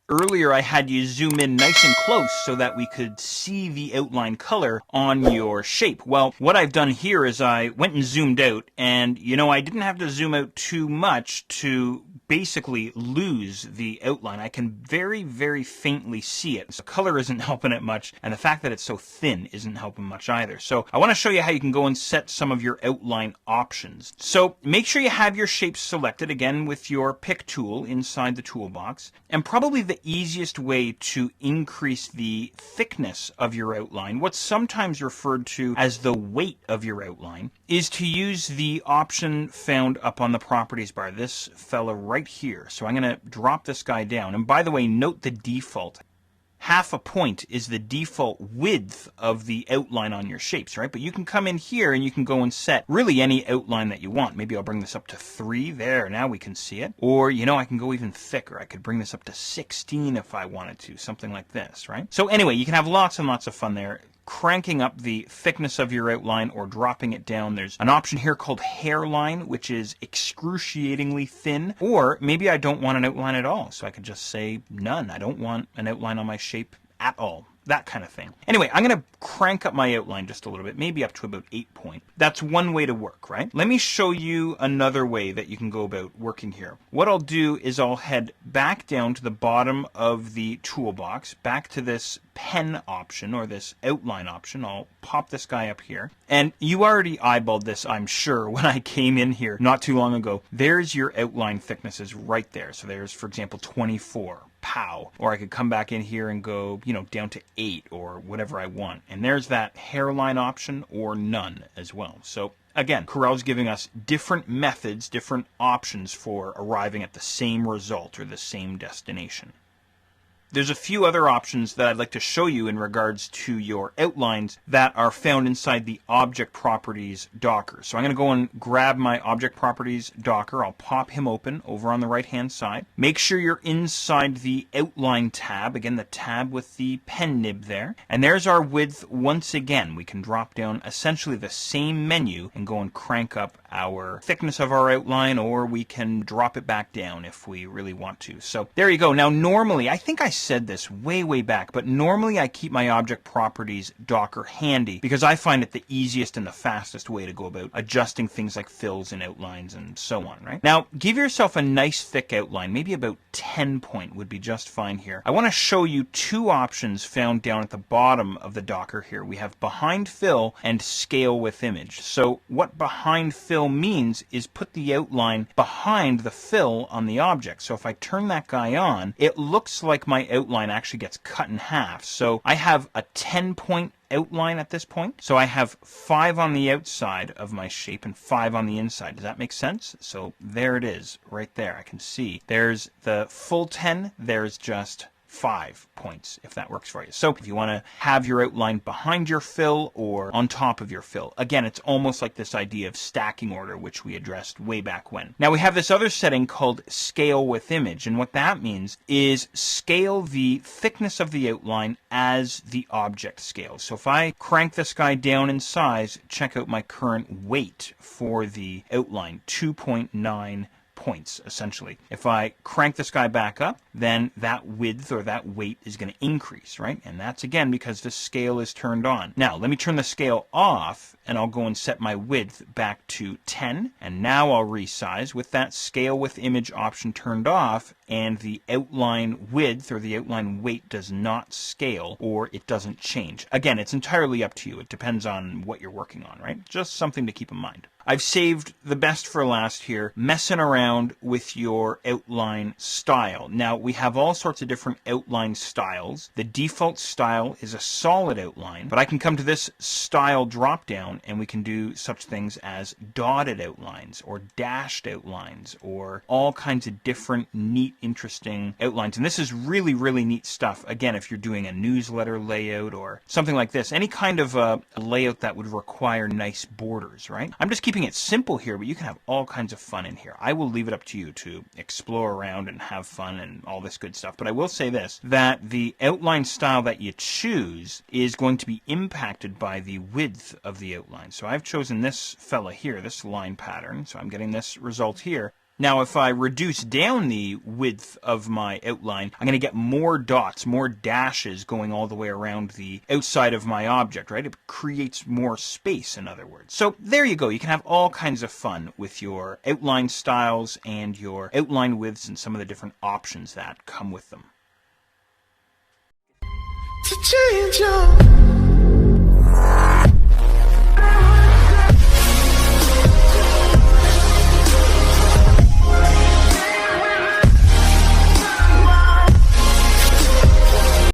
Earlier I had you zoom in nice and close so that we could see the outline color on your shape. Well, what I've done here is I went and zoomed out, and I didn't have to zoom out too much to basically lose the outline. I can very, very faintly see it. So color isn't helping it much, and the fact that it's so thin isn't helping much either. So I want to show you how you can go and set some of your outline options. So make sure you have your shapes selected, again with your pick tool inside the toolbox, and probably the easiest way to increase the thickness of your outline, what's sometimes referred to as the weight of your outline, is to use the option found up on the properties bar, this fella right here. So I'm going to drop this guy down, and by the way, note the default. 1/2 point is the default width of the outline on your shapes, right? But you can come in here and you can go and set really any outline that you want. Maybe I'll bring this up to 3 there. Now we can see it. Or, I can go even thicker. I could bring this up to 16 if I wanted to, something like this, right? So anyway, you can have lots and lots of fun there, cranking up the thickness of your outline or dropping it down. There's an option here called hairline, which is excruciatingly thin. Or maybe I don't want an outline at all, so I could just say none. I don't want an outline on my shape at all. That kind of thing. Anyway, I'm going to crank up my outline just a little bit, maybe up to about 8 point. That's one way to work, right? Let me show you another way that you can go about working here. What I'll do is I'll head back down to the bottom of the toolbox, back to this pen option or this outline option. I'll pop this guy up here. And you already eyeballed this, I'm sure, when I came in here not too long ago. There's your outline thicknesses right there. So there's, for example, 24. Pow. Or I could come back in here and go, down to 8 or whatever I want. And there's that hairline option or none as well. So again, Corel's giving us different methods, different options for arriving at the same result or the same destination. There's a few other options that I'd like to show you in regards to your outlines that are found inside the Object Properties Docker. So I'm going to go and grab my Object Properties Docker. I'll pop him open over on the right-hand side. Make sure you're inside the Outline tab, again, the tab with the pen nib there. And there's our width once again. We can drop down essentially the same menu and go and crank up our thickness of our outline, or we can drop it back down if we really want to. So there you go. Now normally, I think I said this way back, but normally I keep my Object Properties Docker handy because I find it the easiest and the fastest way to go about adjusting things like fills and outlines and so on, right? Now give yourself a nice thick outline, maybe about 10 point would be just fine here. I want to show you two options found down at the bottom of the Docker here. We have behind fill and scale with image. So what behind fill means is put the outline behind the fill on the object. So if I turn that guy on, it looks like my outline actually gets cut in half. So I have a 10 point outline at this point. So I have 5 on the outside of my shape and 5 on the inside. Does that make sense? So there it is right there. I can see there's the full 10. There's just 5 points if that works for you. So if you want to have your outline behind your fill or on top of your fill, again, it's almost like this idea of stacking order, which we addressed way back when. Now we have this other setting called scale with image, and what that means is scale the thickness of the outline as the object scales. So if I crank this guy down in size, check out my current weight for the outline, 2.9 points, essentially. If I crank this guy back up, then that width or that weight is going to increase, right? And that's again because the scale is turned on. Now, let me turn the scale off and I'll go and set my width back to 10. And now I'll resize with that scale with image option turned off, and the outline width or the outline weight does not scale or it doesn't change. Again, it's entirely up to you. It depends on what you're working on, right? Just something to keep in mind. I've saved the best for last here, messing around with your outline style. Now, we have all sorts of different outline styles. The default style is a solid outline, but I can come to this style dropdown and we can do such things as dotted outlines or dashed outlines or all kinds of different neat, interesting outlines. And this is really, really neat stuff. Again, if you're doing a newsletter layout or something like this, any kind of a layout that would require nice borders, right? I'm just keeping it simple here, but you can have all kinds of fun in here. I will leave it up to you to explore around and have fun and all this good stuff. But I will say this, that the outline style that you choose is going to be impacted by the width of the outline. So I've chosen this fella here, this line pattern. So I'm getting this result here. Now, if I reduce down the width of my outline, I'm going to get more dots, more dashes going all the way around the outside of my object, right? It creates more space, in other words. So there you go. You can have all kinds of fun with your outline styles and your outline widths and some of the different options that come with them. To change your